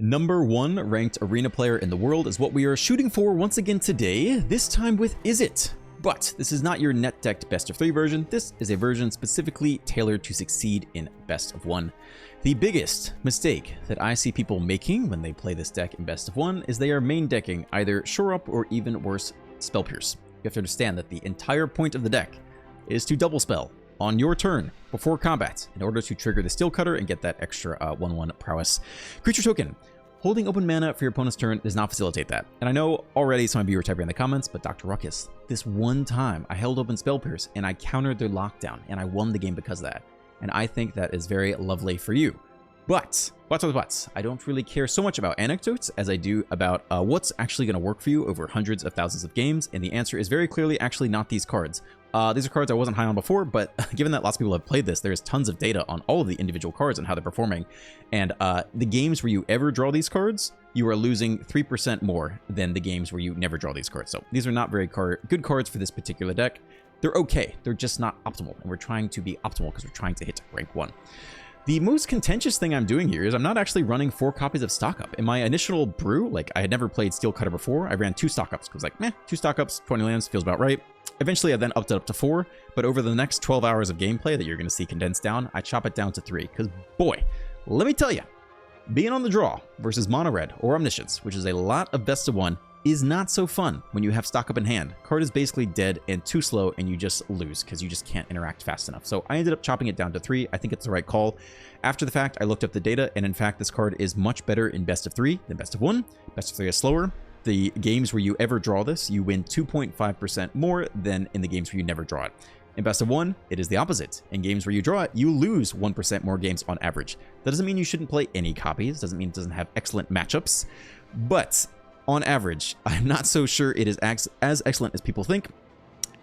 Number 1 ranked arena player in the world is what we are shooting for once again today, this time with Izzet. But this is not your net decked best of 3 version, this is a version specifically tailored to succeed in best of 1. The biggest mistake that I see people making when they play this deck in best of 1 is they are main decking either Shore Up or even worse, Spell Pierce. You have to understand that the entire point of the deck is to double spell on your turn before combat in order to trigger the Steel Cutter and get that extra 1/1 prowess creature token. Holding open mana for your opponent's turn does not facilitate that. And I know already some of you are typing in the comments, but Dr. Ruckus, this one time I held open Spell Pierce and I countered their lockdown and I won the game because of that. And I think that is very lovely for you. But, I don't really care so much about anecdotes as I do about what's actually going to work for you over hundreds of thousands of games. And the answer is very clearly actually not these cards. These are cards I wasn't high on before, but given that lots of people have played this, there's tons of data on all of the individual cards and how they're performing. And the games where you ever draw these cards, you are losing 3% more than the games where you never draw these cards. So these are not very good cards for this particular deck. They're okay. They're just not optimal. And we're trying to be optimal because we're trying to hit rank 1. The most contentious thing I'm doing here is I'm not actually running 4 copies of Stock Up. In my initial brew, like I had never played Steel Cutter before, I ran 2 Stock Ups. I was like, meh, 2 Stock Ups, 20 lands, feels about right. Eventually, I then upped it up to 4, but over the next 12 hours of gameplay that you're going to see condensed down, I chop it down to 3. Because, boy, let me tell you, being on the draw versus Mono Red or Omniscience, which is a lot of best of 1, is not so fun when you have Stock Up in hand. Card is basically dead and too slow, and you just lose because you just can't interact fast enough. So I ended up chopping it down to 3. I think it's the right call. After the fact, I looked up the data, and in fact, this card is much better in best of 3 than best of 1. Best of 3 is slower. The games where you ever draw this, you win 2.5% more than in the games where you never draw it. In best of 1, it is the opposite. In games where you draw it, you lose 1% more games on average. That doesn't mean you shouldn't play any copies. Doesn't mean it doesn't have excellent matchups. But on average, I'm not so sure it is as excellent as people think.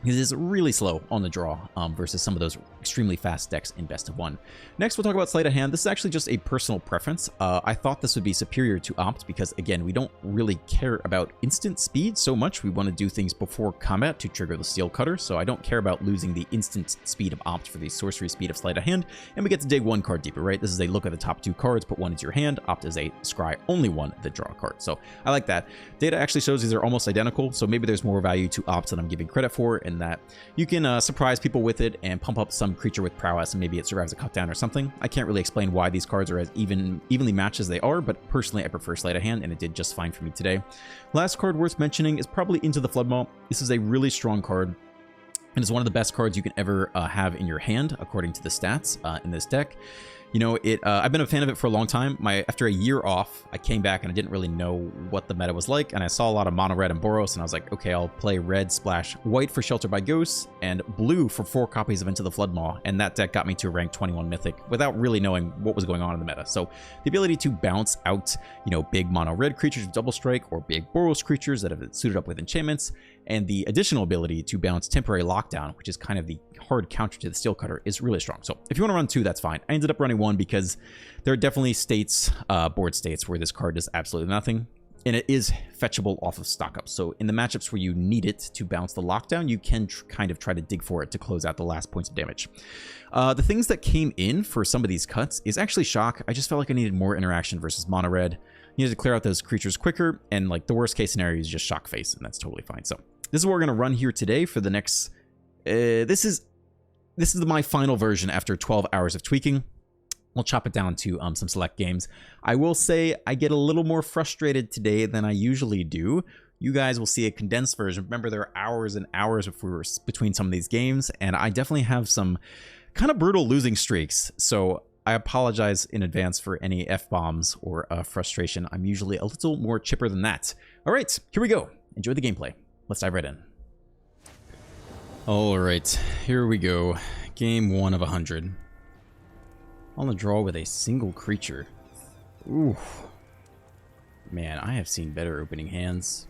It is really slow on the draw versus some of those extremely fast decks in best of 1. Next, we'll talk about Sleight of Hand. This is actually just a personal preference. I thought this would be superior to Opt because, again, we don't really care about instant speed so much. We want to do things before combat to trigger the Steel Cutter, so I don't care about losing the instant speed of Opt for the sorcery speed of Sleight of Hand, and we get to dig 1 card deeper, right? This is a look at the top 2 cards, put 1 into your hand. Opt is a scry only 1 that draw a card, so I like that. Data actually shows these are almost identical, so maybe there's more value to Opt than I'm giving credit for, and that you can surprise people with it and pump up some creature with prowess and maybe it survives a cut down or something. I can't really explain why these cards are as evenly matched as they are, but personally I prefer Sleight of Hand and it did just fine for me today. Last card worth mentioning is probably Into the Floodmaw. This is a really strong card and it's one of the best cards you can ever have in your hand according to the stats in this deck. You know, I've been a fan of it for a long time. After a year off, I came back and I didn't really know what the meta was like, and I saw a lot of mono red and Boros, and I was like, okay, I'll play red splash white for Shelter by Ghosts and blue for 4 copies of Into the Floodmaw, and that deck got me to rank 21 Mythic without really knowing what was going on in the meta. So the ability to bounce out, you know, big mono red creatures with double strike or big Boros creatures that have suited up with enchantments, and the additional ability to bounce temporary lockdown, which is kind of the hard counter to the Steel Cutter, is really strong. So if you want to run 2, that's fine. I ended up running 1 because there are definitely states, board states, where this card does absolutely nothing, and it is fetchable off of Stock Up. So in the matchups where you need it to bounce the lockdown, you can kind of try to dig for it to close out the last points of damage. The things that came in for some of these cuts is actually Shock. I just felt like I needed more interaction versus Mono Red. You need to clear out those creatures quicker, and like the worst case scenario is just Shock Face, and that's totally fine. So this is what we're going to run here today for the next... This is my final version after 12 hours of tweaking. We'll chop it down to some select games. I will say I get a little more frustrated today than I usually do. You guys will see a condensed version. Remember, there are hours and hours between some of these games, and I definitely have some kind of brutal losing streaks. So I apologize in advance for any F-bombs or frustration. I'm usually a little more chipper than that. All right, here we go. Enjoy the gameplay. Let's dive right in. All right, here we go. Game 1 of 100. On the draw with a single creature. Ooh. Man, I have seen better opening hands.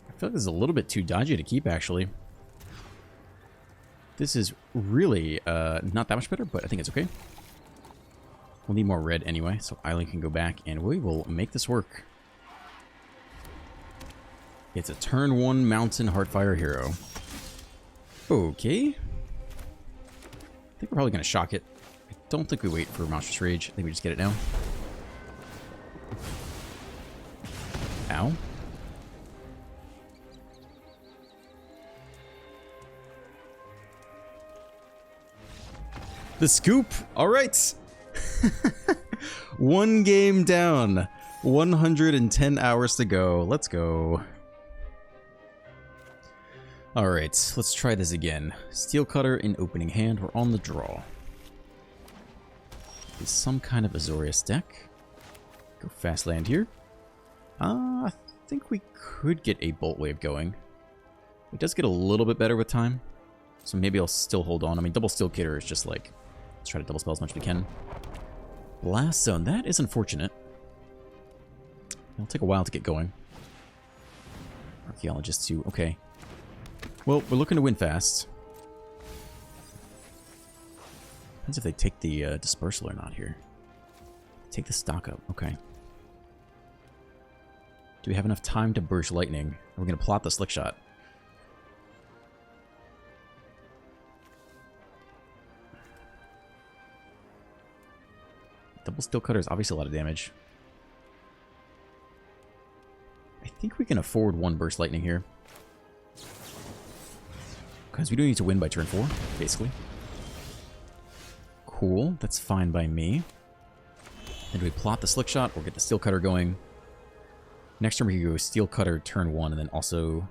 I feel like this is a little bit too dodgy to keep, actually. This is really not that much better, but I think it's okay. We'll need more red anyway, so Eileen can go back, and we will make this work. It's a turn 1 Mountain Heartfire Hero. Okay. I think we're probably going to shock it. I don't think we wait for Monstrous Rage. I think we just get it now. Ow. The scoop! Alright! 1 game down. 110 hours to go. Let's go. Alright, let's try this again. Steel Cutter in opening hand. We're on the draw. Is some kind of Azorius deck. Go fast land here. I think we could get a Bolt Wave going. It does get a little bit better with time. So maybe I'll still hold on. I mean, double Steel Cutter is just like... Let's try to double spell as much as we can. Blast Zone. That is unfortunate. It'll take a while to get going. Archaeologist 2. Okay. Well, we're looking to win fast. Depends if they take the dispersal or not here. Take the stock up. Okay. Do we have enough time to burst lightning? We're going to plot the slick shot. Double Steel Cutter is obviously a lot of damage. I think we can afford 1 burst lightning here. Because we do need to win by turn 4, basically. Cool, that's fine by me. And do we plot the slick shot or get the Steel Cutter going? Next turn we can go Steel Cutter turn 1 and then also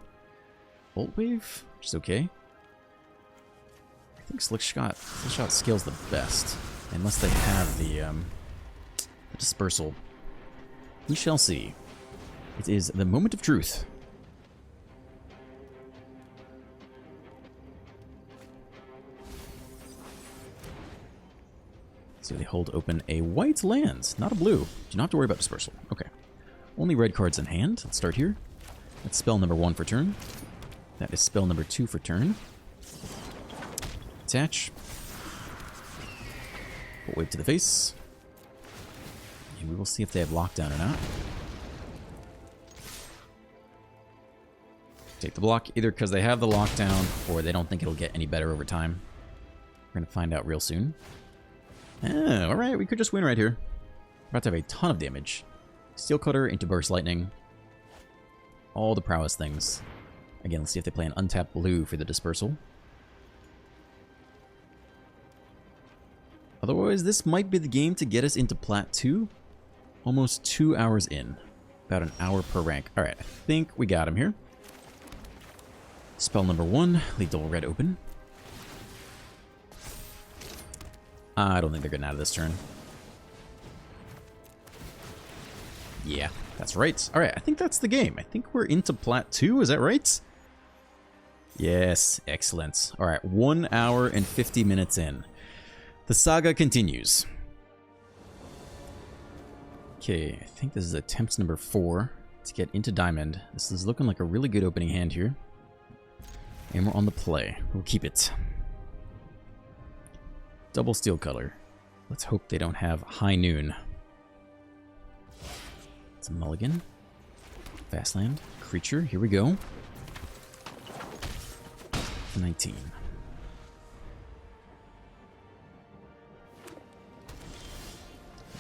Bolt Wave, which is okay. I think slick shot scales the best, unless they have the dispersal. We shall see. It is the moment of truth. So they hold open a white land, not a blue. Do not have to worry about dispersal. Okay. Only red cards in hand. Let's start here. That's spell number 1 for turn. That is spell number 2 for turn. Attach. Bolt Wave to the face. And we will see if they have lockdown or not. Take the block either because they have the lockdown or they don't think it'll get any better over time. We're going to find out real soon. Ah, alright, we could just win right here. We're about to have a ton of damage. Steel Cutter into Burst Lightning. All the prowess things. Again, let's see if they play an untapped blue for the dispersal. Otherwise, this might be the game to get us into Plat 2. Almost 2 hours in. About an hour per rank. Alright, I think we got him here. Spell number 1, leave double red open. I don't think they're getting out of this turn. Yeah, that's right. Alright, I think that's the game. I think we're into Plat 2, is that right? Yes, excellent. Alright, 1 hour and 50 minutes in. The saga continues. Okay, I think this is attempt number 4 to get into Diamond. This is looking like a really good opening hand here. And we're on the play. We'll keep it. Double Steel Cutter. Let's hope they don't have High Noon. It's a mulligan. Fastland. Creature. Here we go. 19.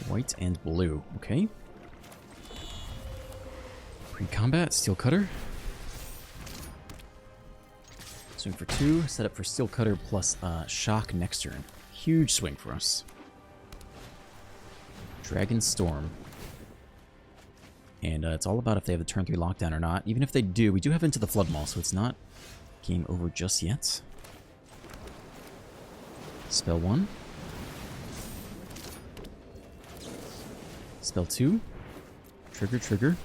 White and blue. Okay. Pre-combat. Steel Cutter. Swing for 2. Set up for Steel Cutter plus Shock next turn. Huge swing for us. Dragonstorm. And it's all about if they have the turn 3 lockdown or not. Even if they do, we do have Into the Flood Maul, so it's not game over just yet. Spell 1. Spell 2. Trigger, trigger.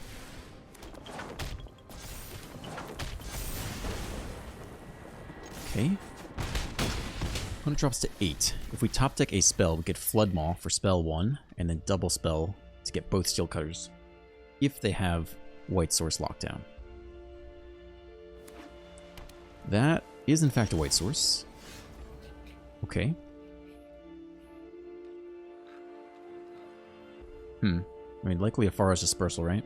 Okay. Opponent drops to 8. If we top deck a spell, we get Flood Maul for spell 1, and then double spell to get both Steel Cutters. If they have White Source lockdown. That is in fact a White Source. Okay. I mean, likely a Fara's Dispersal, right?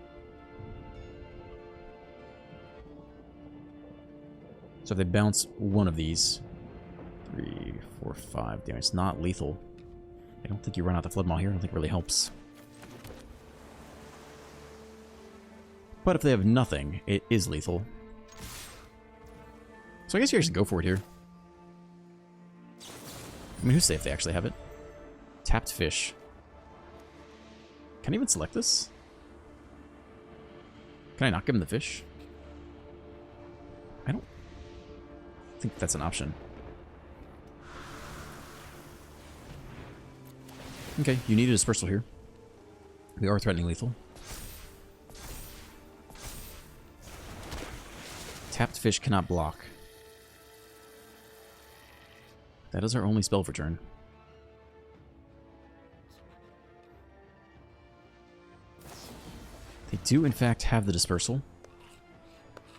So if they bounce one of these, 3, 4, 5. Damn, it's not lethal. I don't think you run out the Flood Maul here. I don't think it really helps. But if they have nothing, it is lethal. So I guess you guys should go for it here. I mean, who's safe if they actually have it? Tapped fish. Can I even select this? Can I not give him the fish? I don't think that's an option. Okay, you need a dispersal here. We are threatening lethal. Tapped fish cannot block. That is our only spell for turn. They do, in fact, have the dispersal.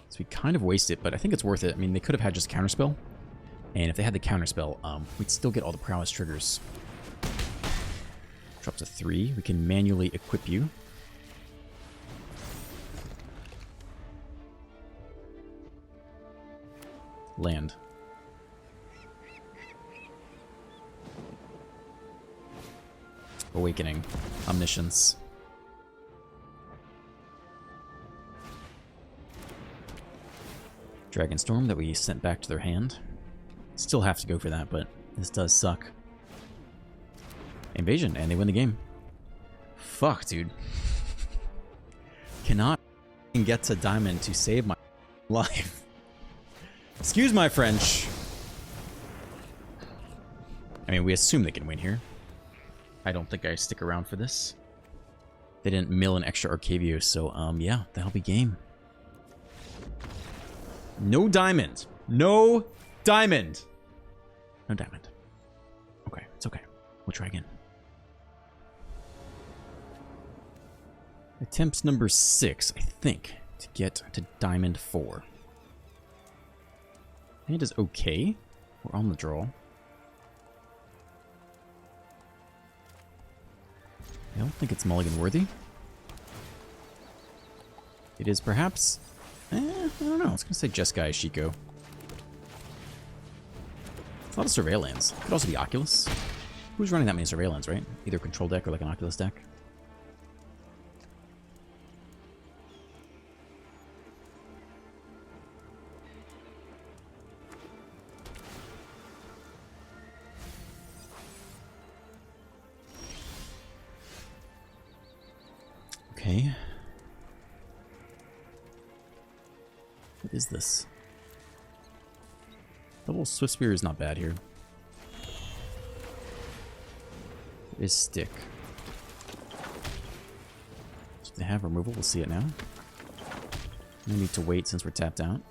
So we kind of waste it, but I think it's worth it. I mean, they could have had just counterspell. And if they had the counterspell, we'd still get all the prowess triggers. Drop to 3. We can manually equip you. Land. Awakening. Omniscience. Dragonstorm that we sent back to their hand. Still have to go for that, but this does suck. Invasion, and they win the game. Fuck, dude. Cannot get to diamond to save my life. Excuse my French. I mean, we assume they can win here. I don't think I stick around for this. They didn't mill an extra Arcavio, so, yeah, that'll be game. No diamond. No diamond. No diamond. Okay, it's okay. We'll try again. Attempts number 6, I think, to get to diamond 4. Hand is okay. We're on the draw. I don't think it's mulligan worthy. It is perhaps... I don't know. I was going to say Jeskai Shiko. It's a lot of surveillance. Could also be Oculus. Who's running that many surveillance, right? Either control deck or like an Oculus deck. Okay. What is this? Double Swift Spear is not bad here. There is Stick. So they have removal, we'll see it now. No need to wait since we're tapped out.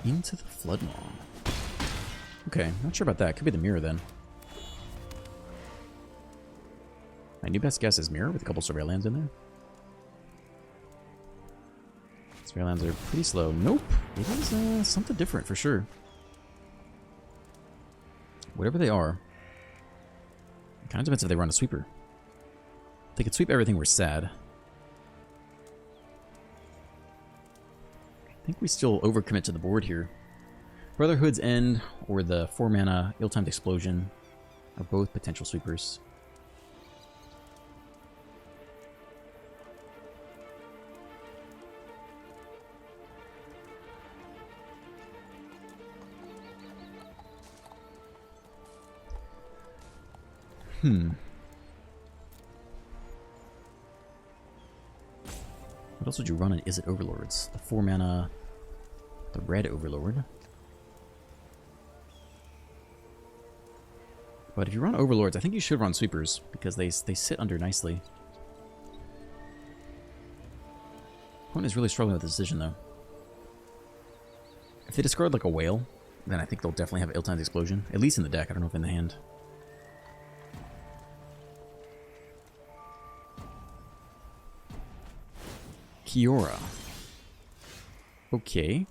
Into the Floodmaw. Okay, not sure about that. Could be the mirror then. My new best guess is mirror with a couple surveillance in there. Surveillance are pretty slow. Nope. It is something different for sure. Whatever they are. It kind of depends if they run a sweeper. If they could sweep everything, we're sad. I think we still overcommit to the board here. Brotherhood's End or the 4-mana Ill-Timed Explosion are both potential sweepers. What else would you run in Izzet Overlords? The 4-mana, the red Overlord. But if you run Overlords, I think you should run Sweepers, because they sit under nicely. Opponent is really struggling with the decision, though. If they discard like a whale, then I think they'll definitely have Ill-Timed Explosion. At least in the deck, I don't know if in the hand. Kiora. Okay.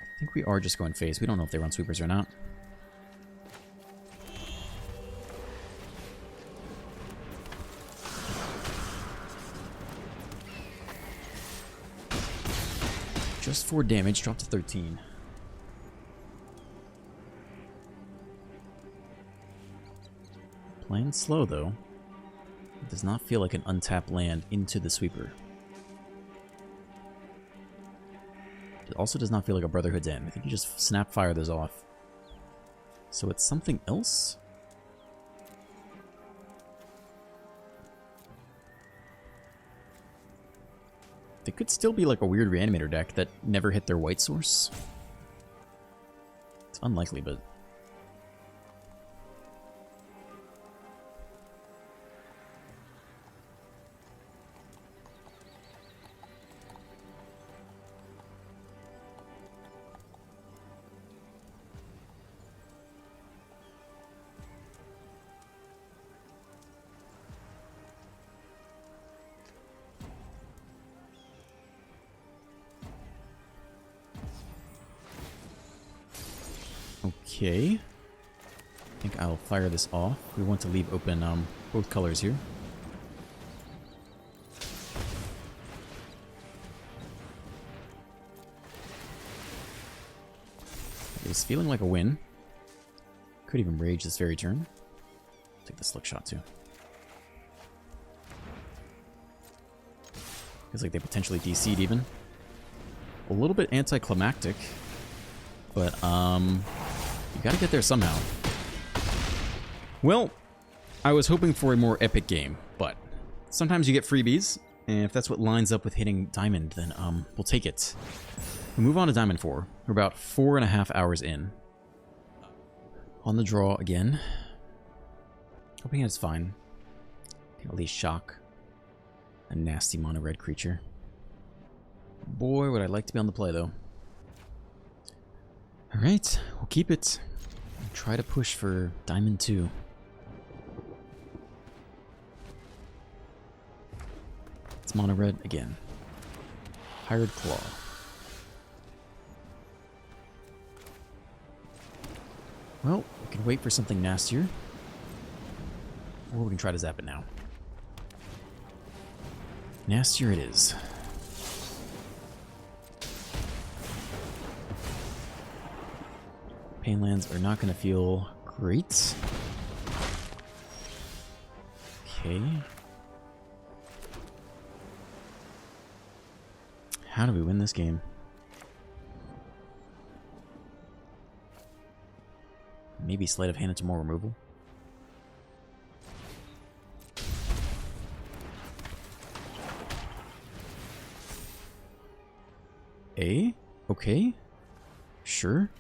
I think we are just going phase. We don't know if they run sweepers or not. Just 4 damage, dropped to 13. Playing slow, though. It does not feel like an untapped land into the sweeper. It also does not feel like a Brotherhood's End. I think you just snap fire those off. So it's something else? It could still be like a weird Reanimator deck that never hit their white source. It's unlikely, but... Okay. I think I'll fire this off. We want to leave open both colors here. It's feeling like a win. Could even rage this very turn. Take the slick shot too. Feels like they potentially DC'd even. A little bit anticlimactic, but you gotta get there somehow. Well, I was hoping for a more epic game, but sometimes you get freebies, and if that's what lines up with hitting Diamond, then we'll take it. We move on to Diamond 4. We're about 4.5 hours in. On the draw again. Hoping it's fine. Can at least shock a nasty mono red creature. Boy, would I like to be on the play though. Alright, we'll keep it. Try to push for Diamond 2. It's mono red again. Hired Claw. Well, we can wait for something nastier. Or we can try to zap it now. Nastier it is. Painlands are not going to feel great. Okay. How do we win this game? Maybe Sleight of Hand into more removal. A? Okay. Sure.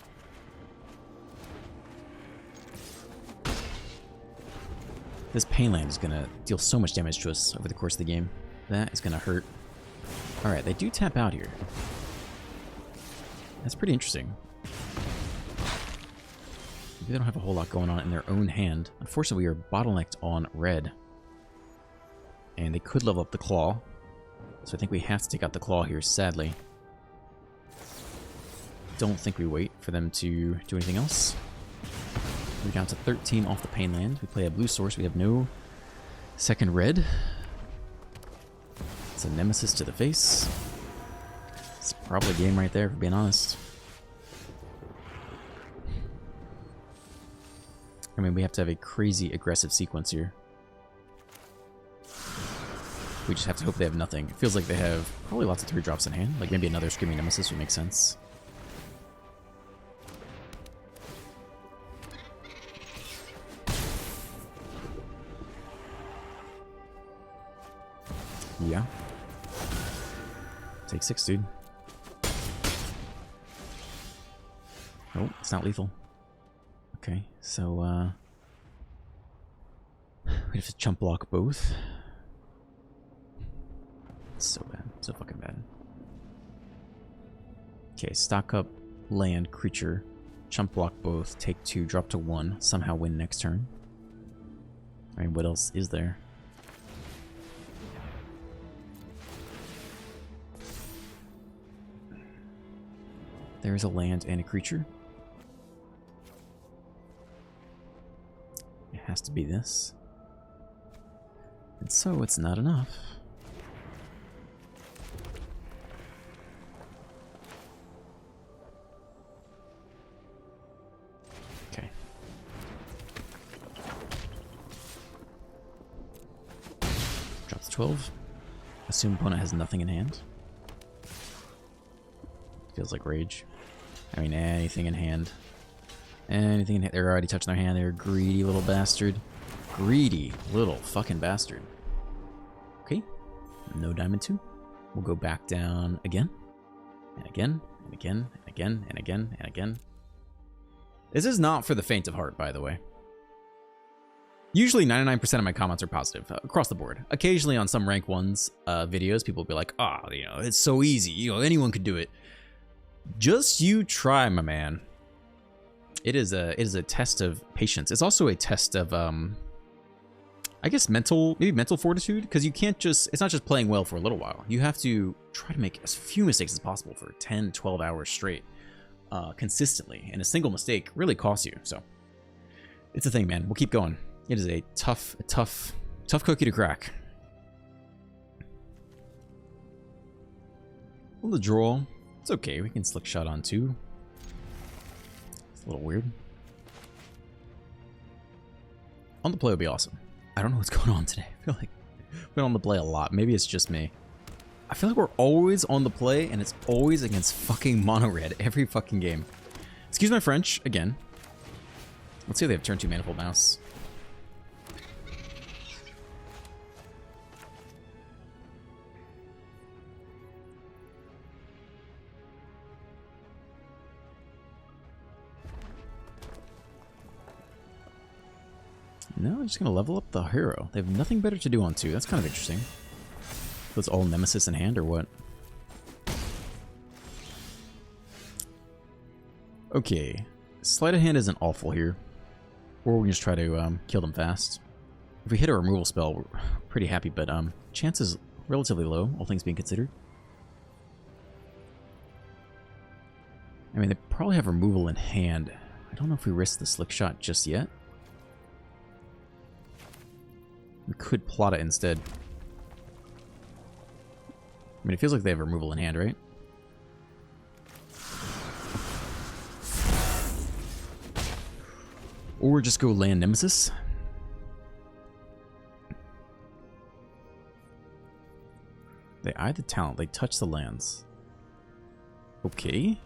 This Painland is going to deal so much damage to us over the course of the game. That is going to hurt. Alright, they do tap out here. That's pretty interesting. Maybe they don't have a whole lot going on in their own hand. Unfortunately, we are bottlenecked on red. And they could level up the Claw. So I think we have to take out the Claw here, sadly. Don't think we wait for them to do anything else. We're down to 13 off the Painland. We play a blue source. We have no second red. It's a Nemesis to the face. It's probably a game right there, if we're being honest. I mean, we have to have a crazy aggressive sequence here. We just have to hope they have nothing. It feels like they have probably lots of 3-drops in hand. Like maybe another Screaming Nemesis would make sense. Yeah. Take 6, dude. Oh, it's not lethal. Okay, so, we have to chump block both. It's so bad. So fucking bad. Okay, stock up land, creature, chump block both, take 2, drop to 1, somehow win next turn. Alright, what else is there? There's a land and a creature. It has to be this. And so it's not enough. Okay. 12. Assume opponent has nothing in hand. Feels like rage. I mean, anything in hand. Anything in hand. They're already touching their hand. They're a greedy little bastard. Greedy little fucking bastard. Okay. No diamond 2. We'll go back down again. And again. And again. And again. And again. And again. This is not for the faint of heart, by the way. Usually 99% of my comments are positive across the board. Occasionally on some rank 1s videos, people will be like, "Ah, you know, it's so easy. You know, anyone could do it." Just you try, my man. It is a test of patience. It's also a test of I guess mental fortitude, because you can't just, it's not just playing well for a little while. You have to try to make as few mistakes as possible for 10, 12 hours straight consistently, and a single mistake really costs you. So it's a thing, man. We'll keep going. It is a tough cookie to crack. Well, the draw, it's okay. We can slick shot on 2. It's a little weird. On the play would be awesome. I don't know what's going on today. I feel like we've been on the play a lot. Maybe it's just me. I feel like we're always on the play, and it's always against fucking mono red every fucking game. Excuse my French again. Let's see if they have turn 2 Manifold Mouse. No, I'm just going to level up the hero. They have nothing better to do on 2. That's kind of interesting. So it's all Nemesis in hand, or what? Okay. Sleight of hand isn't awful here. Or we can just try to kill them fast. If we hit a removal spell, we're pretty happy, but chance is relatively low, all things being considered. I mean, they probably have removal in hand. I don't know if we risk the slick shot just yet. We could plot it instead. I mean, it feels like they have removal in hand, right? Or just go land Nemesis. They eye the talent. They touch the lands. Okay.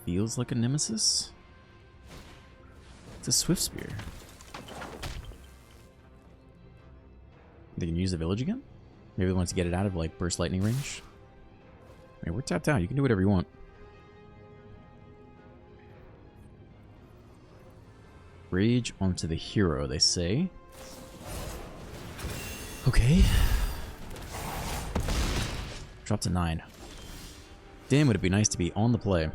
Feels like a Nemesis. It's a Swift Spear. They can use the village again? Maybe they want to get it out of, like, burst lightning range? I mean, we're tapped out. You can do whatever you want. Rage onto the hero, they say. Okay. Drop to 9. Damn, would it be nice to be on the play.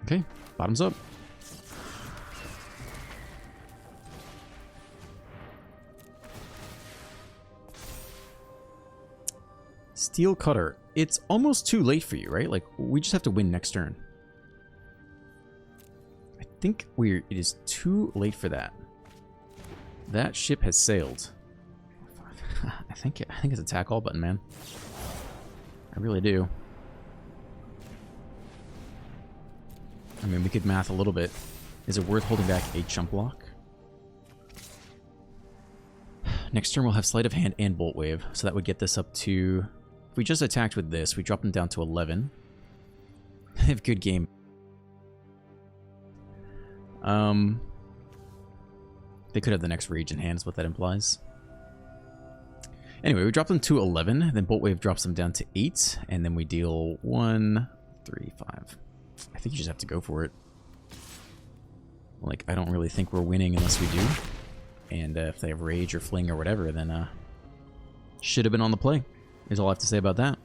Okay, bottoms up. Steel Cutter. It's almost too late for you, right? Like, we just have to win next turn. I think it is too late for that. That ship has sailed. I think it's attack all button, man. I really do. I mean, we could math a little bit. Is it worth holding back a chump block? Next turn we'll have Sleight of Hand and Bolt Wave, so that would get this up to... If we just attacked with this, we drop them down to 11. They have good game. They could have the next Rage in hand, is what that implies. Anyway, we drop them to 11, then Bolt Wave drops them down to 8, and then we deal 1, 3, 5. I think you just have to go for it. Like, I don't really think we're winning unless we do. And if they have Rage or Fling or whatever, then should have been on the play, is all I have to say about that.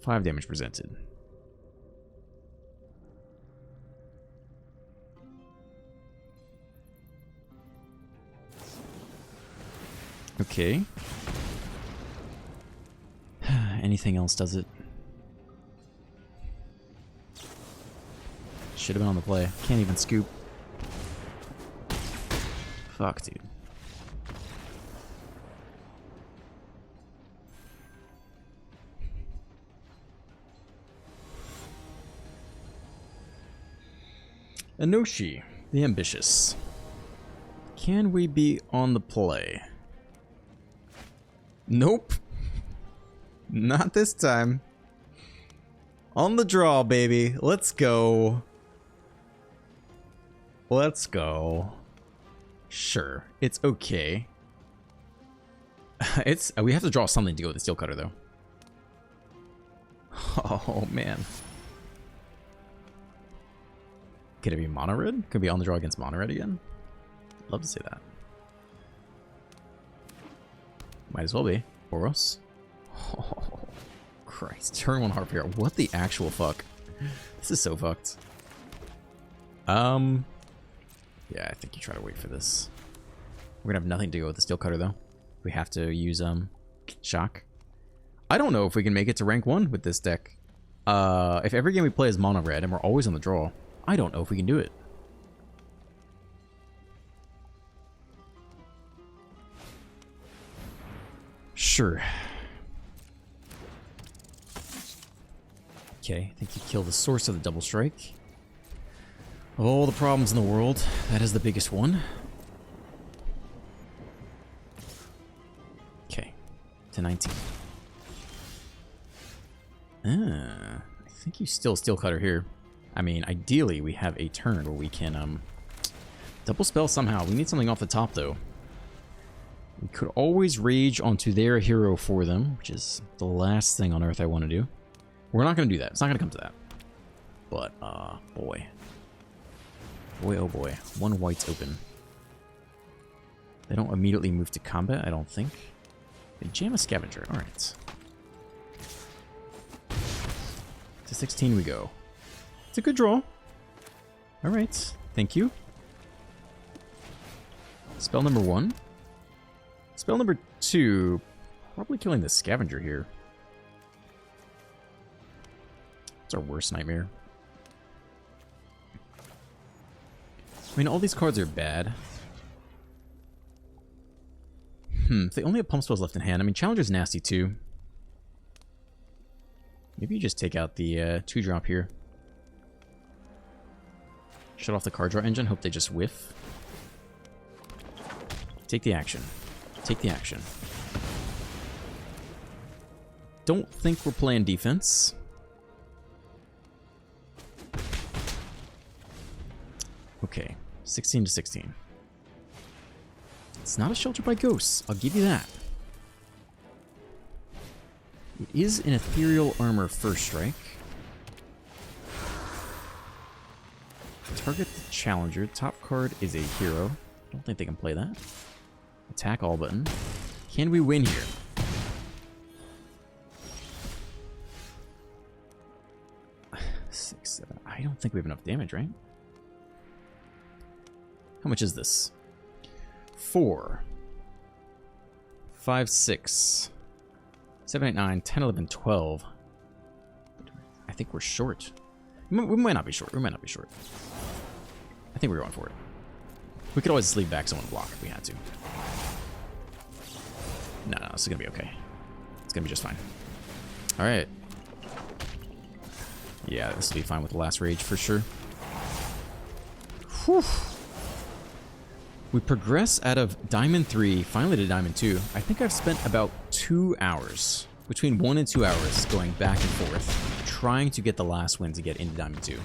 Five damage presented. Okay. Anything else does it? Should have been on the play. Can't even scoop. Fuck, dude. Enoshi, the ambitious. Can we be on the play? Nope. Not this time. On the draw, baby. Let's go. Let's go. Sure, it's okay. We have to draw something to go with the steel cutter, though. Oh man. Could it be mono red? Could it be on the draw against mono red again? Love to see that. Might as well be. Boros. Oh, Christ. Turn 1 Harp here. What the actual fuck? This is so fucked. Yeah, I think you try to wait for this. We're gonna have nothing to go with the steel cutter, though. We have to use, shock. I don't know if we can make it to rank 1 with this deck. If every game we play is mono red and we're always on the draw, I don't know if we can do it. Sure. Okay, I think you kill the source of the double strike. Of all the problems in the world, that is the biggest one. Okay, to 19. I think you still steel cutter here. I mean, ideally we have a turn where we can double spell somehow. We need something off the top though. We could always rage onto their hero for them, which is the last thing on earth I want to do. We're not going to do that. It's not going to come to that. But, boy. Boy, oh boy. One white's open. They don't immediately move to combat, I don't think. They jam a scavenger. Alright. To 16 we go. It's a good draw. Alright. Thank you. Spell number 1. Spell number 2. Probably killing the scavenger here. It's our worst nightmare. I mean, all these cards are bad. If they only have pump spells left in hand. I mean, Challenger's nasty too. Maybe you just take out the 2-drop here. Shut off the card draw engine. Hope they just whiff. Take the action. Take the action. Don't think we're playing defense. Okay, 16 to 16. It's not a shelter by ghosts, I'll give you that. It is an ethereal armor first strike. Target the challenger. Top card is a hero. Don't think they can play that. Attack all button. Can we win here? Six, 7. I don't think we have enough damage, right? How much is this? 4, 5, 6, 7, 8, 9, 10, 11, 12. I think we're short. We might not be short. We might not be short. I think we're going for it. We could always leave back someone to block if we had to. No, this is going to be okay. It's going to be just fine. Alright. Yeah, this will be fine with the last rage for sure. Whew. We progress out of Diamond 3, finally to Diamond 2. I think I've spent about 2 hours, between 1 and 2 hours, going back and forth, trying to get the last win to get into Diamond 2.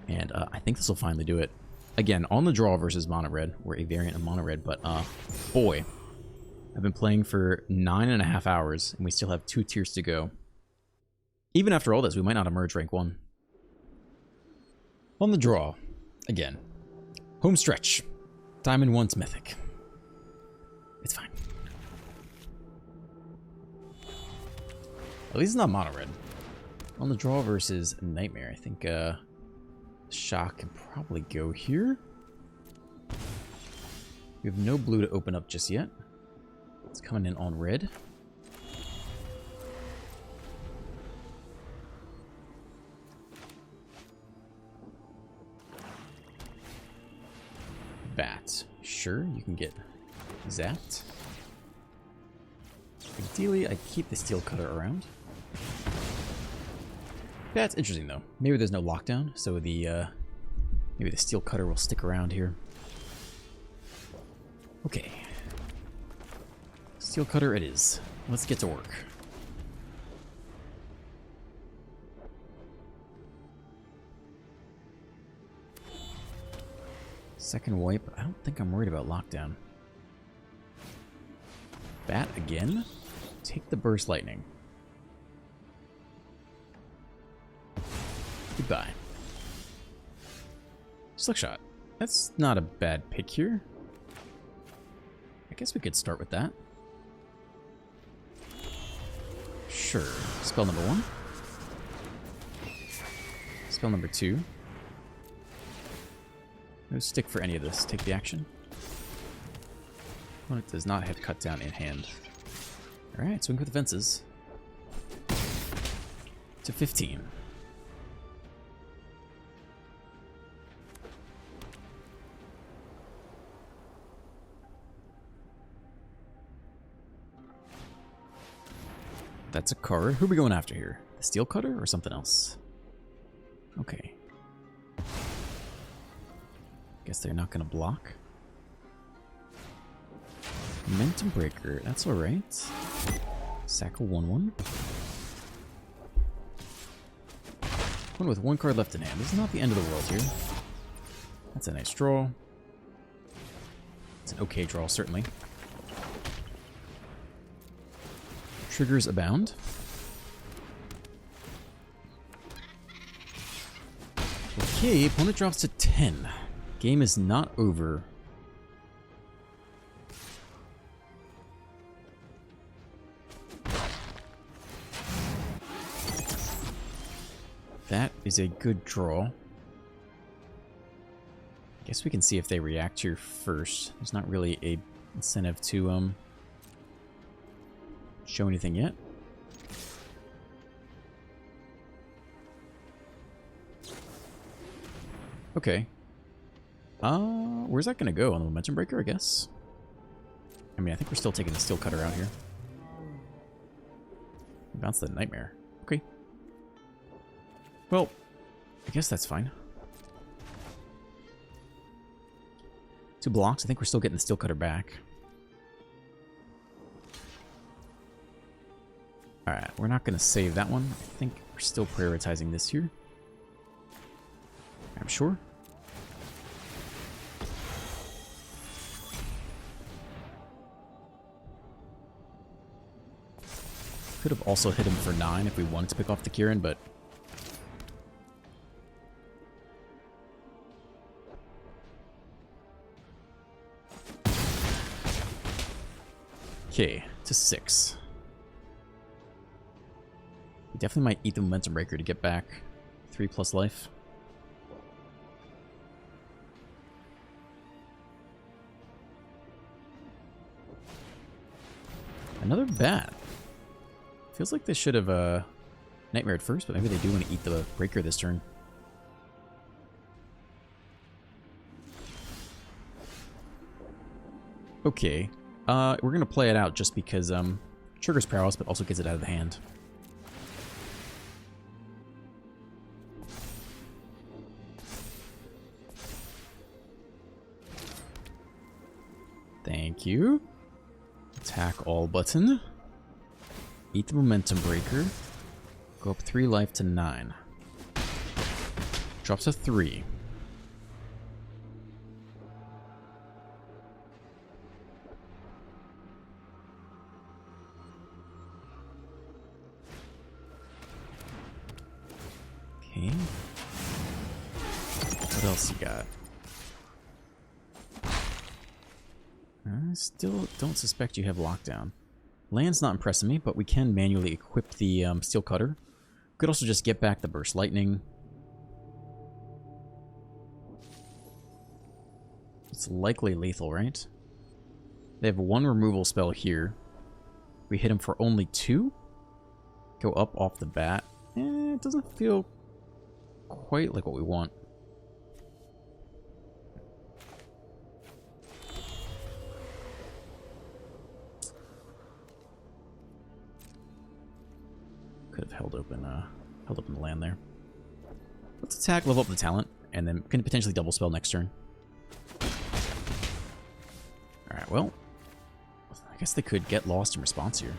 And I think this will finally do it. Again, on the draw versus Mono Red, or a variant of Mono Red, but boy, I've been playing for 9.5 hours, and we still have 2 tiers to go. Even after all this, we might not emerge rank 1. On the draw, again, home stretch. Diamond 1's Mythic. It's fine. At least it's not mono red. On the draw versus Nightmare, I think Shock can probably go here. We have no blue to open up just yet. It's coming in on red. Bat. Sure, you can get zapped. Ideally, I keep the steel cutter around. That's interesting though. Maybe there's no lockdown, so the Maybe the steel cutter will stick around here. Okay. Steel cutter it is. Let's get to work. Second wipe. I don't think I'm worried about lockdown. Bat again? Take the burst lightning. Goodbye. Slick shot. That's not a bad pick here. I guess we could start with that. Sure. Spell number 1. Spell number 2. No stick for any of this. Take the action. Opponent does not have cut down in hand. Alright, swing for the fences. To 15. That's a card. Who are we going after here? The steel cutter or something else? Okay. Guess they're not going to block. Momentum breaker. That's alright. Sack a 1/1. One with 1 card left in hand. This is not the end of the world here. That's a nice draw. It's an okay draw, certainly. Triggers abound. Okay, opponent drops to 10. Game is not over. That is a good draw. I guess we can see if they react here first. There's not really a incentive to show anything yet. Okay. Where's that gonna go? On the momentum breaker, I guess? I mean, I think we're still taking the steel cutter out here. Bounce the nightmare. Okay. Well, I guess that's fine. 2 blocks. I think we're still getting the steel cutter back. Alright, we're not going to save that one. I think we're still prioritizing this here. I'm sure. Could have also hit him for 9 if we wanted to pick off the Kieran, but... Okay, to 6. We definitely might eat the momentum breaker to get back 3+ life. Another bat. Feels like they should have nightmared first, but maybe they do want to eat the breaker this turn. Okay. We're going to play it out just because triggers prowess, but also gets it out of the hand. Thank you. Attack all button. Eat the momentum breaker. Go up 3 life to 9. Drops a 3. Okay. What else you got? I still don't suspect you have lockdown. Land's not impressing me, but we can manually equip the steel cutter. Could also just get back the burst lightning. It's likely lethal, right? They have 1 removal spell here. We hit him for only 2. Go up off the bat. It doesn't feel quite like what we want. Could have held open the land there. Let's attack, level up the talent, and then can potentially double spell next turn. Alright, well, I guess they could get lost in response here.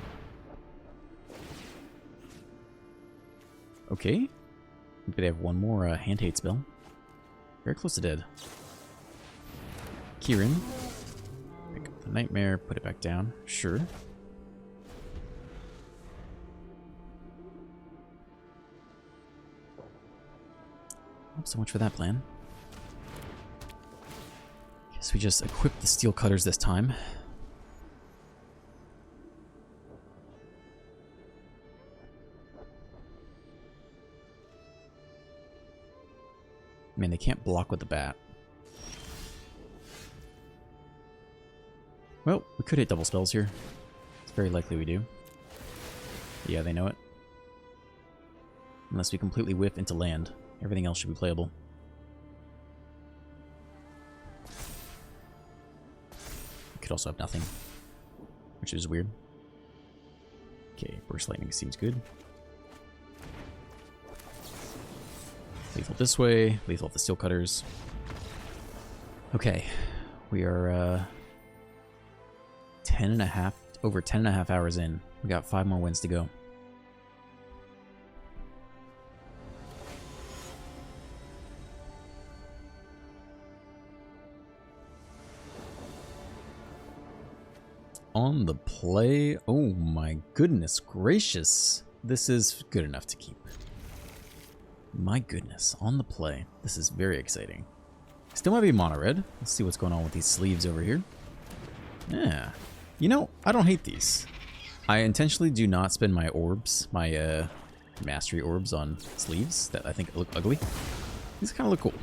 Okay. Maybe they have one more hand hate spell. Very close to dead. Kieran. Pick up the Nightmare, put it back down. Sure. So much for that plan. Guess we just equip the steel cutters this time. I mean, they can't block with the bat. Well, we could hit double spells here. It's very likely we do. Yeah, they know it. Unless we completely whiff into land. Everything else should be playable. We could also have nothing, which is weird. Okay, Burst Lightning seems good. Lethal this way, lethal the Steel Cutters. Okay, we are over 10 and a half hours in. We got 5 more wins to go. On the play. Oh my goodness gracious. This is good enough to keep. My goodness, on the play. This is very exciting. Still might be mono red. Let's see what's going on with these sleeves over here. Yeah. You know, I don't hate these. I intentionally do not spend my orbs, my mastery orbs on sleeves that I think look ugly. These kind of look cool.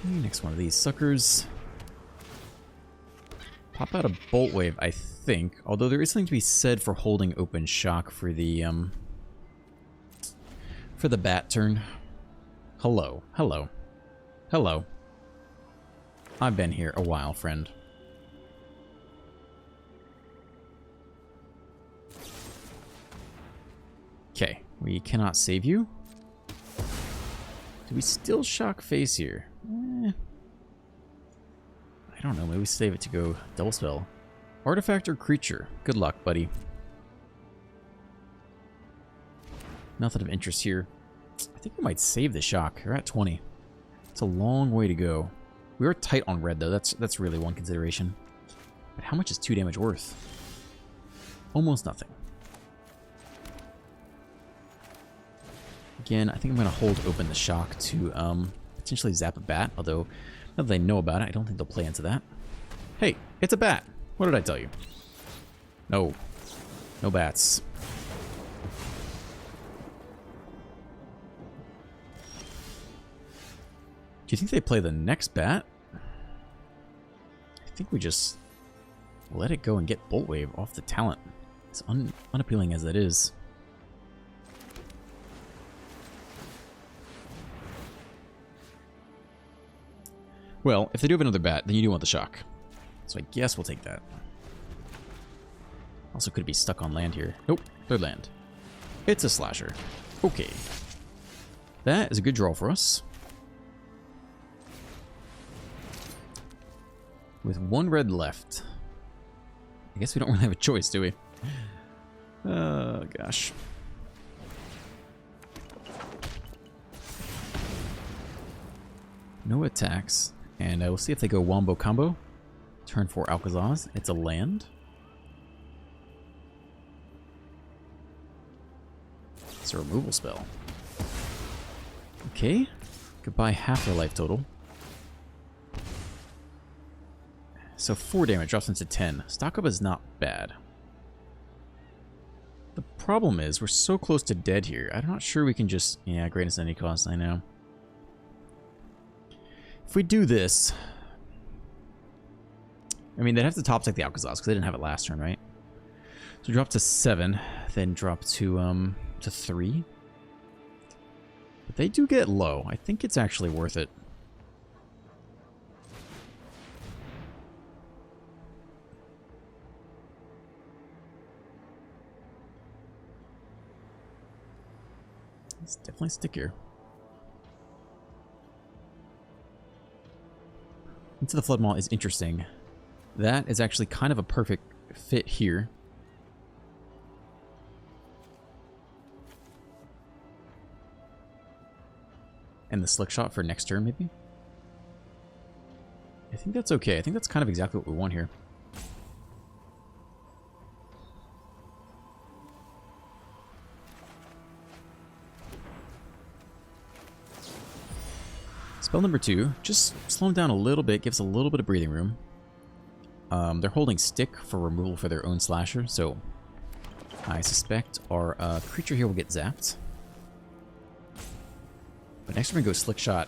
Next one of these suckers. Pop out a Bolt Wave, I think. Although there is something to be said for holding open shock for the bat turn. Hello, hello, hello. I've been here a while, friend. Okay, we cannot save you. Do we still shock face here? I don't know. Maybe we save it to go double spell. Artifact or creature? Good luck, buddy. Nothing of interest here. I think we might save the shock. We're at 20. It's a long way to go. We are tight on red, though. That's really one consideration. But how much is 2 damage worth? Almost nothing. Again, I think I'm going to hold open the shock to potentially zap a bat, although now that they know about it, I don't think they'll play into that. Hey, it's a bat! What did I tell you? No. No bats. Do you think they play the next bat? I think we just let it go and get Bolt Wave off the talent. As unappealing as that is. Well, if they do have another bat, then you do want the shock. So I guess we'll take that. Also could be stuck on land here. Nope, third land. It's a slasher. Okay. That is a good draw for us. With 1 red left. I guess we don't really have a choice, do we? Oh, gosh. No attacks. And we'll see if they go Wombo Combo. Turn 4 Alcazaz. It's a land. It's a removal spell. Okay. Goodbye half their life total. So 4 damage drops into 10. Stock up is not bad. The problem is we're so close to dead here. I'm not sure we can just... Yeah, greatness at any cost, I know. If we do this... I mean, they'd have to top deck the Alcazaz because they didn't have it last turn, right? So drop to 7, then drop to 3. But they do get low. I think it's actually worth it. It's definitely stickier. Into the Flood Maw is interesting. That is actually kind of a perfect fit here. And the Slick Shot for next turn, maybe? I think that's okay. I think that's kind of exactly what we want here. Spell number 2, just slow them down a little bit, gives a little bit of breathing room. They're holding Stick for removal for their own Slasher, so I suspect our creature here will get zapped. But next we're going to go Slick Shot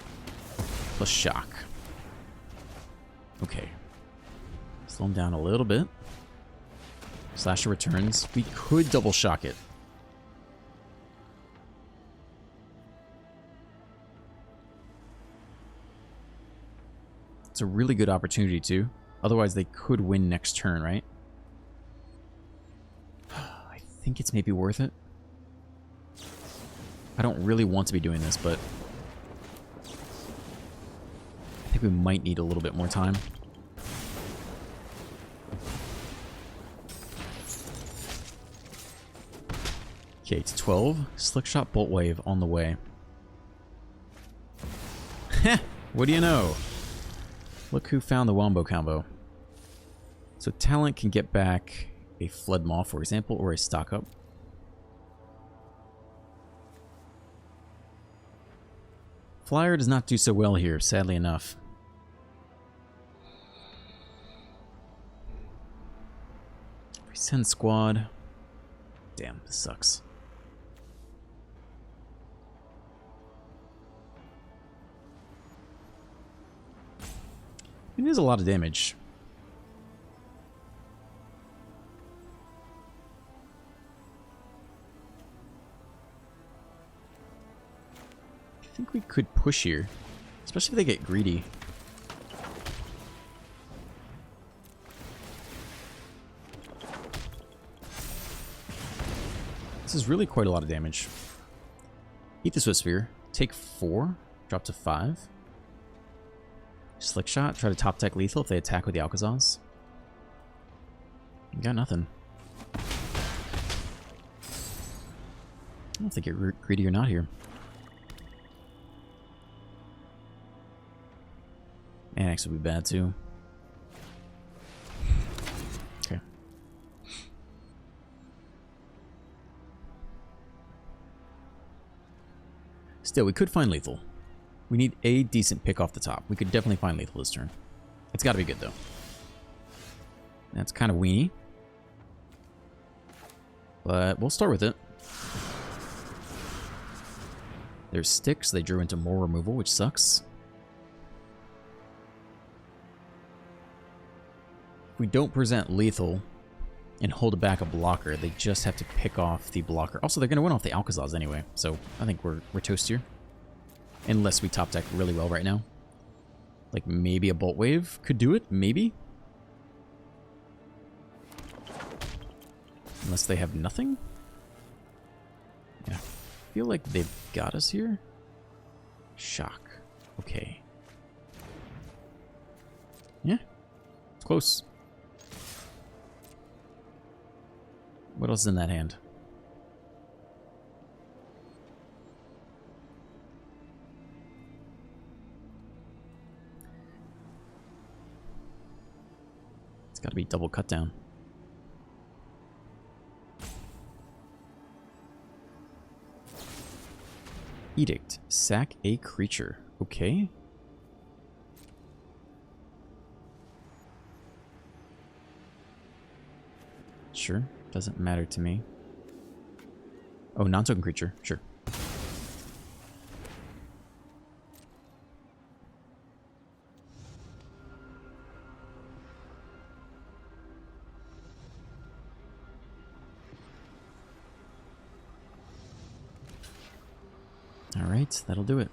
plus Shock. Okay. Slow them down a little bit. Slasher returns. We could double shock it. It's a really good opportunity too. Otherwise they could win next turn, right? I think it's maybe worth it. I don't really want to be doing this, but I think we might need a little bit more time. Okay, it's 12. Slick Shot Bolt Wave on the way. Heh! What do you know? Look who found the Wombo combo. So Talent can get back a Flood Maw, for example, or a Stock Up. Flyer does not do so well here, sadly enough. Resend squad. Damn, this sucks. It is a lot of damage. I think we could push here, especially if they get greedy. This is really quite a lot of damage. Eat the Swift Spear. Take 4. Drop to 5. Slick Shot. Try to top deck lethal if they attack with the Alcazars. You got nothing. I don't think you're greedy or not here. Annex would be bad too. Okay. Still, we could find lethal. We need a decent pick off the top. We could definitely find lethal this turn. It's got to be good though. That's kind of weenie. But we'll start with it. There's sticks. They drew into more removal, which sucks. If we don't present lethal and hold back a blocker, they just have to pick off the blocker. Also, they're going to win off the Alcazars anyway, so I think we're toast here. Unless we top deck really well right now. Like maybe a Bolt Wave could do it, maybe. Unless they have nothing. Yeah, I feel like they've got us here. Shock. Okay. Yeah, it's close. What else is in that hand? It's got to be double cut down. Edict. Sack a creature. Okay. Sure. Doesn't matter to me. Oh, non-token creature. Sure. Alright, that'll do it.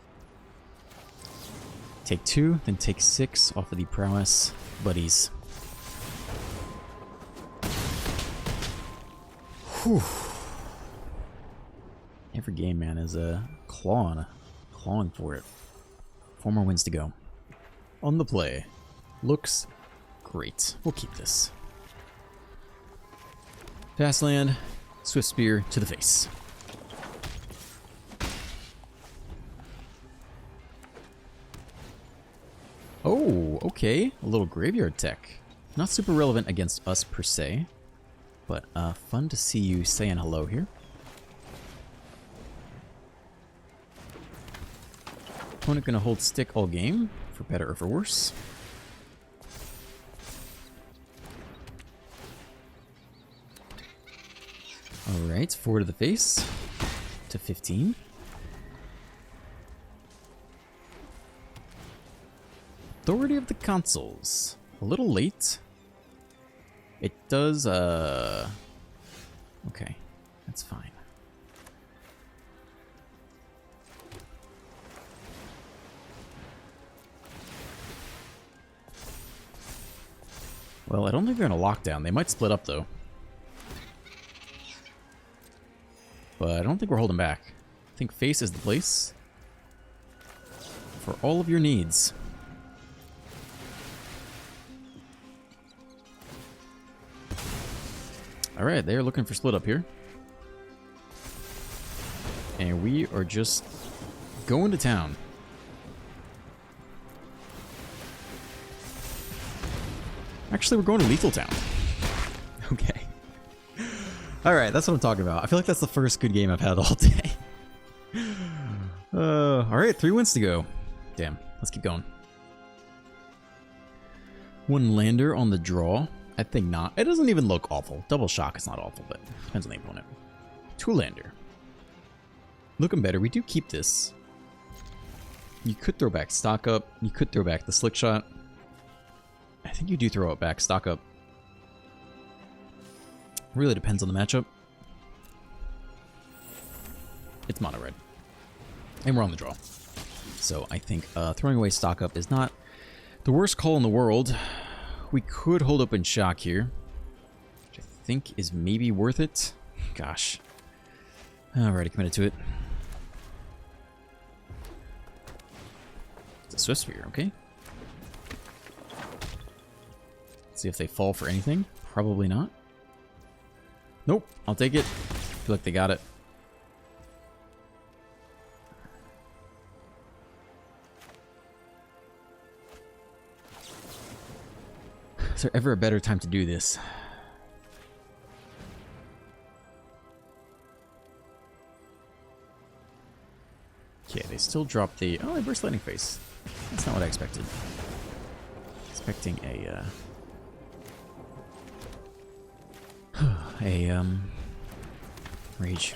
Take 2, then take 6 off of the prowess buddies. Whew. Every game, man, is clawing for it. 4 more wins to go. On the play. Looks great. We'll keep this. Fast land, Swift Spear to the face. Oh, okay. A little graveyard tech. Not super relevant against us per se, but fun to see you saying hello here. Opponent gonna hold stick all game, for better or for worse. Alright, 4 to the face. To 15. Authority of the Consuls. A little late. It does, okay. That's fine. Well, I don't think they're in a lockdown. They might split up, though. But I don't think we're holding back. I think face is the place for all of your needs. Alright, they're looking for split up here. And we are just going to town. Actually, we're going to Lethal Town. Okay. Alright, that's what I'm talking about. I feel like that's the first good game I've had all day. Alright, 3 wins to go. Damn, let's keep going. 1 lander on the draw. I think not. It doesn't even look awful. Double shock is not awful, but depends on the opponent. 2 lander. Looking better. We do keep this. You could throw back stock up. You could throw back the slick shot. I think you do throw it back stock up. Really depends on the matchup. It's mono red. And we're on the draw. So I think throwing away stock up is not the worst call in the world. We could hold open shock here, which I think is maybe worth it. Gosh. Alrighty, committed to it. It's a Swift Spear, okay. Let's see if they fall for anything. Probably not. Nope, I'll take it. Feel like they got it. Is there ever a better time to do this? Okay, they still drop the... Oh, they burst Lightning Face. That's not what I expected. Expecting a... Rage.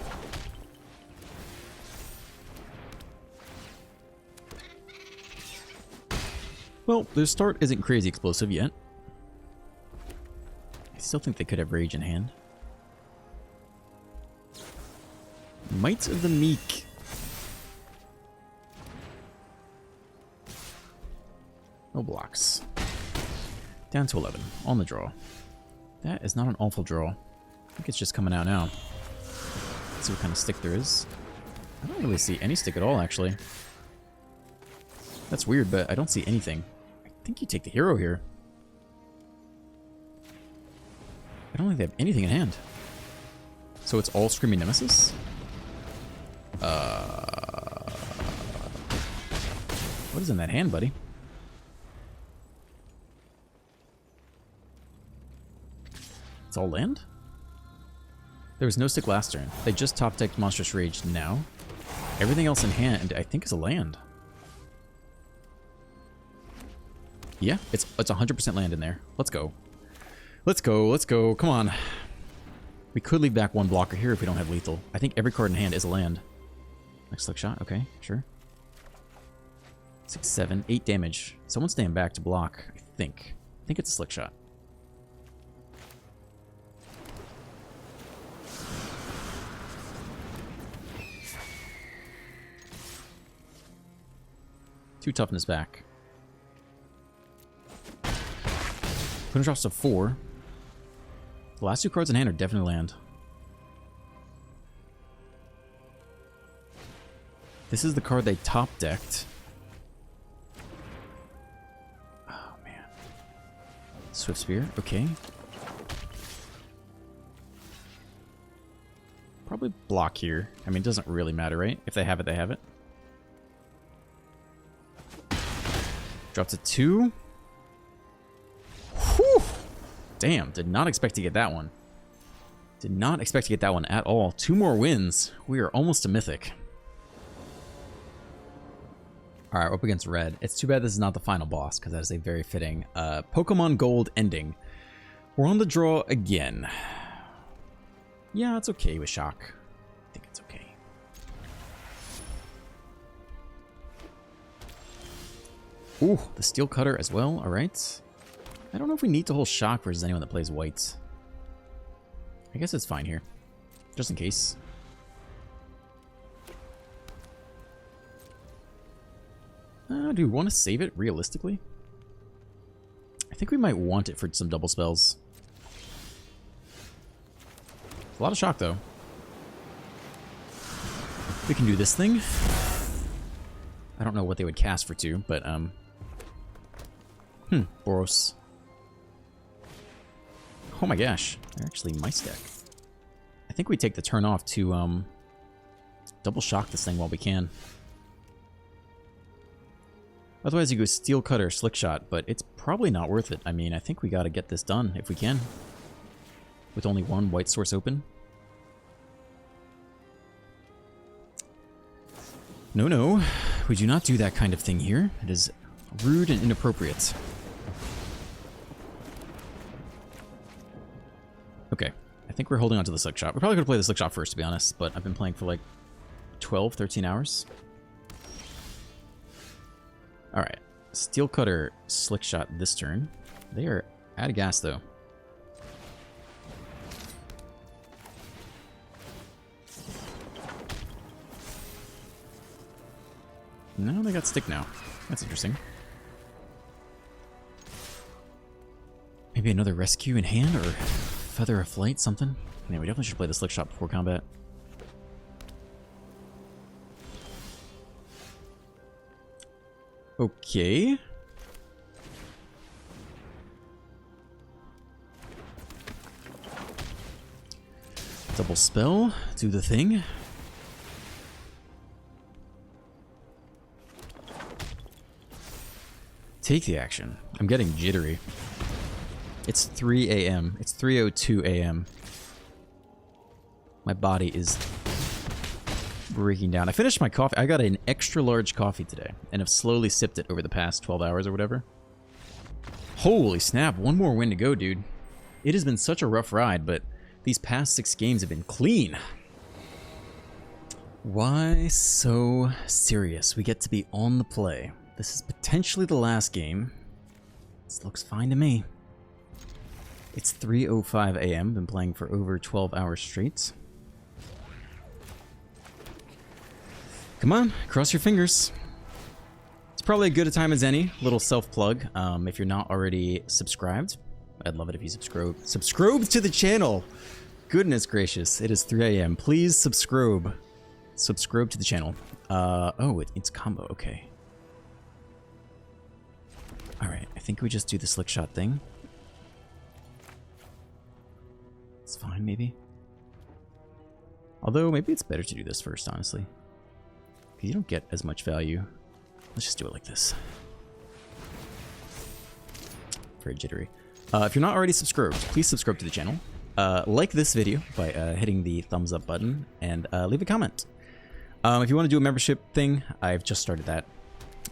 Well, their start isn't crazy explosive yet. I still think they could have Rage in hand. Might of the Meek. No blocks. Down to 11. On the draw. That is not an awful draw. I think it's just coming out now. Let's see what kind of stick there is. I don't really see any stick at all, actually. That's weird, but I don't see anything. I think you take the hero here. I don't think they have anything in hand. So it's all Screaming Nemesis? What is in that hand, buddy? It's all land? There was no stick last turn. They just top-decked Monstrous Rage now. Everything else in hand, I think, is a land. Yeah, it's 100% land in there. Let's go. Let's go, let's go. Come on. We could leave back 1 blocker here if we don't have lethal. I think every card in hand is a land. Next slick shot, okay, sure. 6, 7, 8 damage. Someone's staying back to block, I think. I think it's a slick shot. Two toughness back. Punish drops to 4. The last 2 cards in hand are definitely land. This is the card they top decked. Oh, man. Swift Spear, okay. Probably block here. I mean, it doesn't really matter, right? If they have it, they have it. Drops a 2. Whew! Damn, did not expect to get that one. Did not expect to get that one at all. 2 more wins. We are almost a mythic. Alright, we're up against red. It's too bad this is not the final boss, because that is a very fitting Pokemon Gold ending. We're on the draw again. Yeah, it's okay with shock. I think it's okay. Ooh, the Steel Cutter as well. Alright. I don't know if we need to hold shock versus anyone that plays white. I guess it's fine here. Just in case. Do we want to save it realistically? I think we might want it for some double spells. A lot of shock though. We can do this thing. I don't know what they would cast for 2, but Boros. Oh my gosh, they're actually mice deck. I think we take the turn off to double shock this thing while we can. Otherwise you go Steel Cutter, Slick Shot, but it's probably not worth it. I mean, I think we gotta get this done if we can. With only one white source open. No, we do not do that kind of thing here. It is rude and inappropriate. Okay, I think we're holding on to the Slick Shot. We're probably going to play the Slick Shot first, to be honest, but I've been playing for like 12, 13 hours. Alright, Steel Cutter, Slick Shot this turn. They are out of gas, though. No, they got Stick now. That's interesting. Maybe another Rescue in hand, or Feather of Flight, something. Yeah, we definitely should play the Slick Shot before combat. Okay. Double spell, do the thing. Take the action. I'm getting jittery. It's 3 a.m. It's 3:02 a.m. My body is breaking down. I finished my coffee. I got an extra large coffee today and have slowly sipped it over the past 12 hours or whatever. Holy snap. One more win to go, dude. It has been such a rough ride, but these past 6 games have been clean. Why so serious? We get to be on the play. This is potentially the last game. This looks fine to me. It's 3:05 a.m. Been playing for over 12 hours straight. Come on, cross your fingers. It's probably as good a time as any. Little self-plug. If you're not already subscribed, I'd love it if you subscribe to the channel. Goodness gracious, it is 3 a.m. Please subscribe. Subscribe to the channel. Oh, it's combo. Okay. Alright, I think we just do the Slick Shot thing. It's fine, maybe. Although, maybe it's better to do this first, honestly. Because you don't get as much value. Let's just do it like this. Very jittery. If you're not already subscribed, please subscribe to the channel. Like this video by hitting the thumbs up button, and leave a comment. If you want to do a membership thing, I've just started that.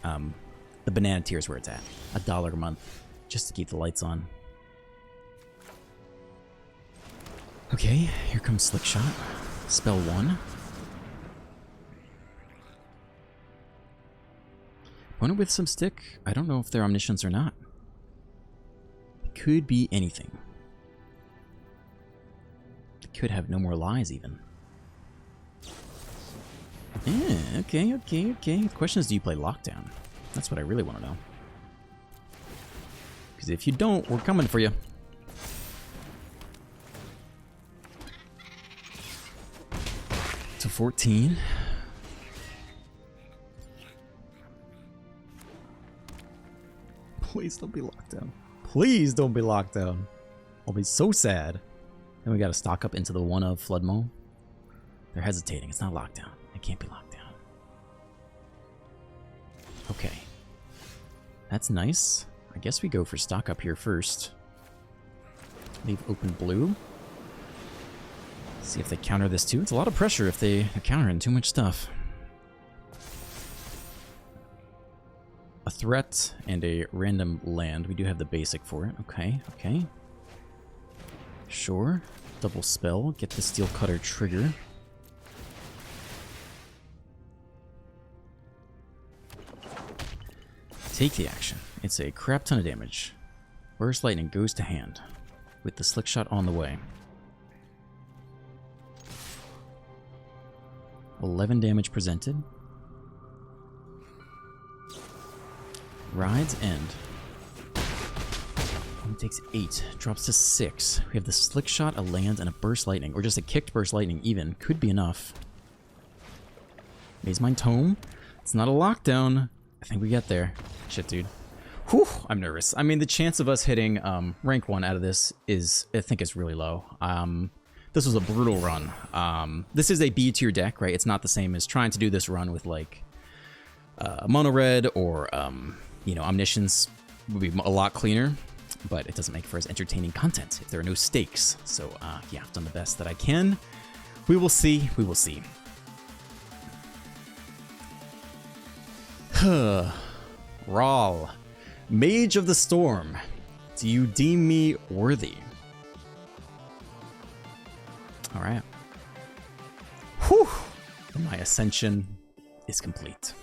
The banana tier is where it's at. $1 a month, just to keep the lights on. Okay, here comes Slick Shot. Spell 1. Opponent with some stick. I don't know if they're omniscience or not. It could be anything. It could have no more lies even. Yeah, okay. The question is, do you play Lockdown? That's what I really want to know. Because if you don't, we're coming for you. To 14. Please don't be locked down. Please don't be locked down. I'll be so sad. Then we gotta stock up into the one of Floodmo. They're hesitating. It's not locked down. It can't be locked down. Okay. That's nice. I guess we go for stock up here first. Leave open blue. See if they counter this too. It's a lot of pressure if they're countering too much stuff. A threat and a random land. We do have the basic for it. Okay, okay. Sure. Double spell. Get the steel cutter trigger. Take the action. It's a crap ton of damage. Burst lightning goes to hand with the slick shot on the way. 11 damage presented. Ride's end. It takes 8. Drops to 6. We have the slick shot, a land, and a burst lightning. Or just a kicked burst lightning even. Could be enough. Maze Mine Tome. It's not a lockdown. I think we get there. Shit, dude. Whew, I'm nervous. I mean, the chance of us hitting rank 1 out of this is, I think, is really low. This was a brutal run. This is a B tier deck, right? It's not the same as trying to do this run with, like, Mono Red or, you know, Omniscience would be a lot cleaner, but it doesn't make for as entertaining content if there are no stakes. So, yeah, I've done the best that I can. We will see. We will see. Rawl. Mage of the Storm. Do you deem me worthy? Alright. Whew. My ascension is complete.